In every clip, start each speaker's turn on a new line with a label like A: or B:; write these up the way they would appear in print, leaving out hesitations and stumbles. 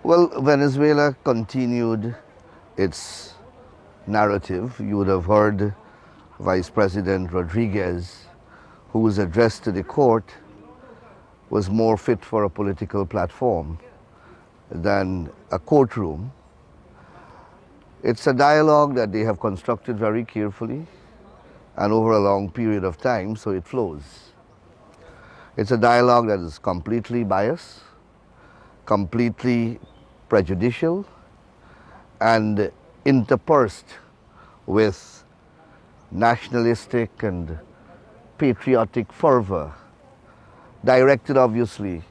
A: Well, Venezuela continued its narrative. You would have heard Vice President Rodriguez, whose address to the court was more fit for a political platform than a courtroom. It's a dialogue that they have constructed very carefully and over a long period of time, so it flows. It's a dialogue that is completely biased, completely prejudicial, and interspersed with nationalistic and patriotic fervor, directed obviously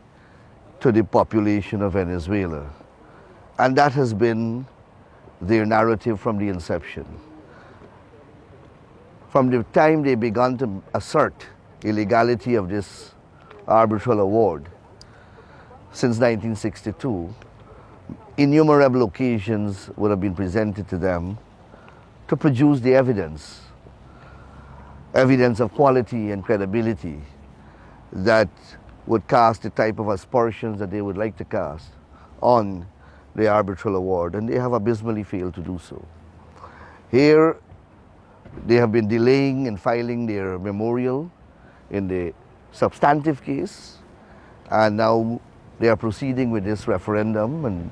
A: to the population of Venezuela. And that has been their narrative from the inception. From the time they began to assert illegality of this arbitral award, since 1962, innumerable occasions would have been presented to them to produce the evidence of quality and credibility that would cast the type of aspersions that they would like to cast on the arbitral award, and they have abysmally failed to do so. Here, they have been delaying in filing their memorial in the substantive case, and now they are proceeding with this referendum, and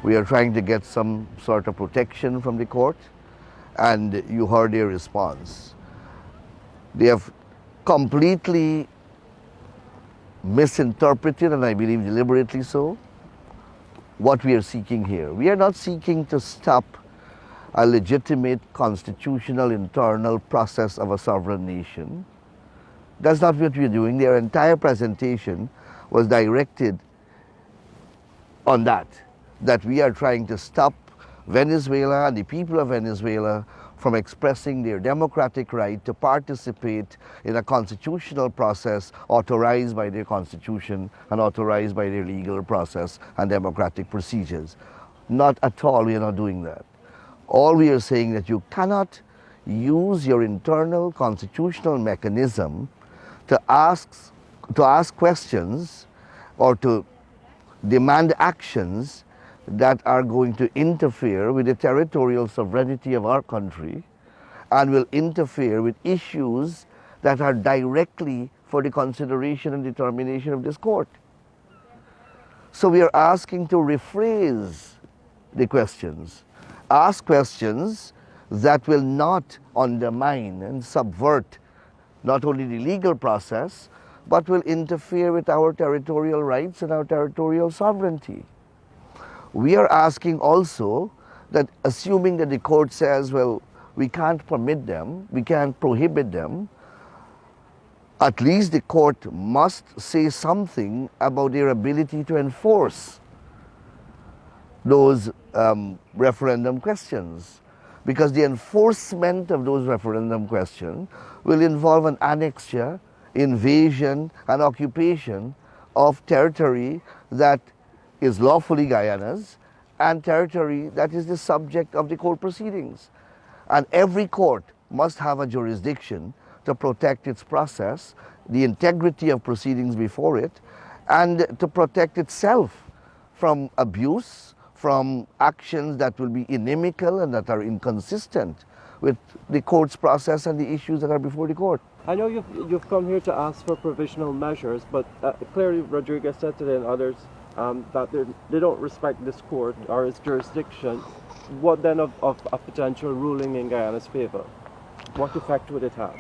A: we are trying to get some sort of protection from the court, and you heard their response. They have completely misinterpreted, and I believe deliberately so, what we are seeking here. We are not seeking to stop a legitimate constitutional internal process of a sovereign nation. That's not what we're doing. Their entire presentation was directed on that we are trying to stop Venezuela and the people of Venezuela from expressing their democratic right to participate in a constitutional process authorized by their constitution and authorized by their legal process and democratic procedures. Not at all, we are not doing that. All we are saying that you cannot use your internal constitutional mechanism to ask questions or to demand actions that are going to interfere with the territorial sovereignty of our country and will interfere with issues that are directly for the consideration and determination of this court. So we are asking to rephrase the questions. Ask questions that will not undermine and subvert not only the legal process, but will interfere with our territorial rights and our territorial sovereignty. We are asking also that, assuming that the court says, well, we can't permit them, we can't prohibit them, at least the court must say something about their ability to enforce those referendum questions. Because the enforcement of those referendum questions will involve an annexure, invasion, and occupation of territory that is lawfully Guyana's and territory that is the subject of the court proceedings. And every court must have a jurisdiction to protect its process, the integrity of proceedings before it, and to protect itself from abuse, from actions that will be inimical and that are inconsistent with the court's process and the issues that are before the court.
B: I know you've come here to ask for provisional measures, but clearly Rodriguez said today and others that they don't respect this court or its jurisdiction. What then of a potential ruling in Guyana's favor? What effect would it have?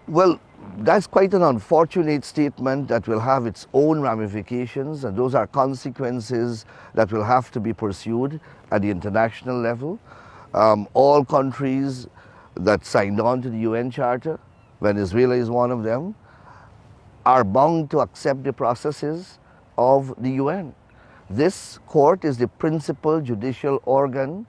A: Well, that's quite an unfortunate statement that will have its own ramifications, and those are consequences that will have to be pursued at the international level. All countries that signed on to the UN Charter, Venezuela is one of them, are bound to accept the processes of the UN. This court is the principal judicial organ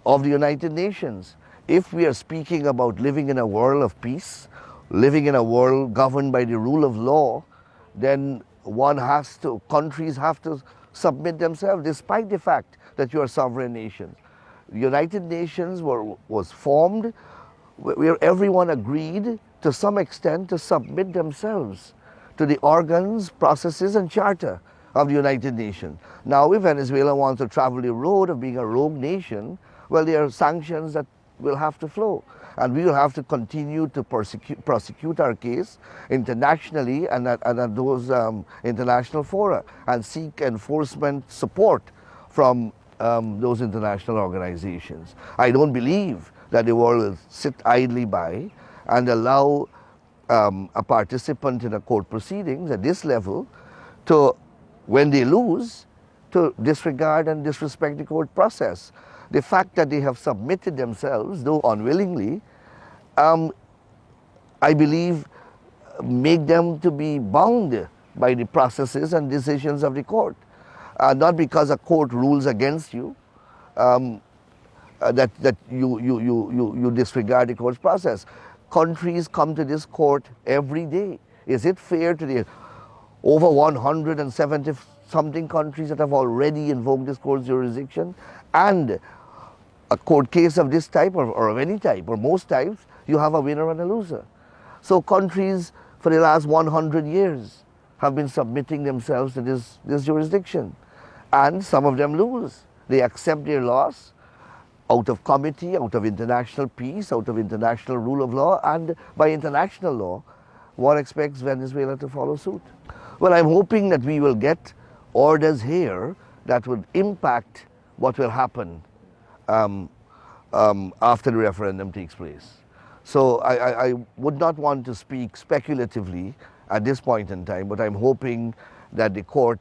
A: of the United Nations. If we are speaking about living in a world of peace, living in a world governed by the rule of law, then countries have to submit themselves, despite the fact that you are sovereign nations. The United Nations was formed where everyone agreed to some extent to submit themselves to the organs, processes, and charter of the United Nations. Now, if Venezuela wants to travel the road of being a rogue nation, well, there are sanctions that will have to flow. And we will have to continue to prosecute our case internationally and at those international fora and seek enforcement support from those international organizations. I don't believe that the world will sit idly by and allow a participant in a court proceedings at this level to, when they lose, to disregard and disrespect the court process. The fact that they have submitted themselves, though unwillingly, I believe make them to be bound by the processes and decisions of the court. Not because a court rules against you, that you disregard the court's process. Countries come to this court every day. Is it fair to the over 170 something countries that have already invoked this court's jurisdiction? And a court case of this type or of any type or most types, you have a winner and a loser. So countries for the last 100 years have been submitting themselves to this jurisdiction. And some of them lose. They accept their loss out of comity, out of international peace, out of international rule of law, and by international law, one expects Venezuela to follow suit. Well, I'm hoping that we will get orders here that would impact what will happen after the referendum takes place. So I would not want to speak speculatively at this point in time, but I'm hoping that the court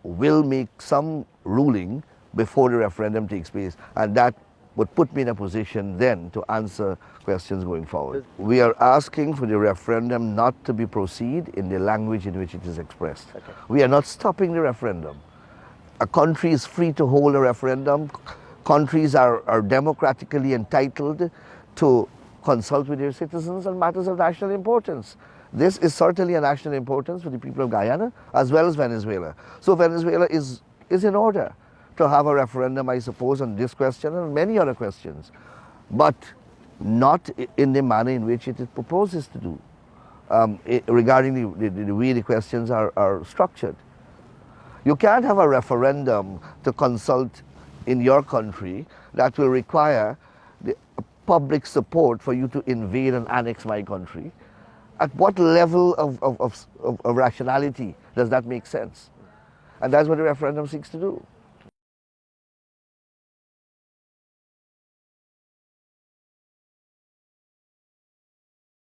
A: will make some ruling before the referendum takes place, and that would put me in a position then to answer questions going forward. We are asking for the referendum not to be proceed in the language in which it is expressed. Okay. We are not stopping the referendum. A country is free to hold a referendum. Countries are democratically entitled to consult with their citizens on matters of national importance. This is certainly a national importance for the people of Guyana as well as Venezuela. So Venezuela is in order to have a referendum, I suppose, on this question and many other questions, but not in the manner in which it proposes to do, regarding the way the questions are structured. You can't have a referendum to consult in your country that will require the public support for you to invade and annex my country. At what level of rationality does that make sense? And that's what the referendum seeks to do.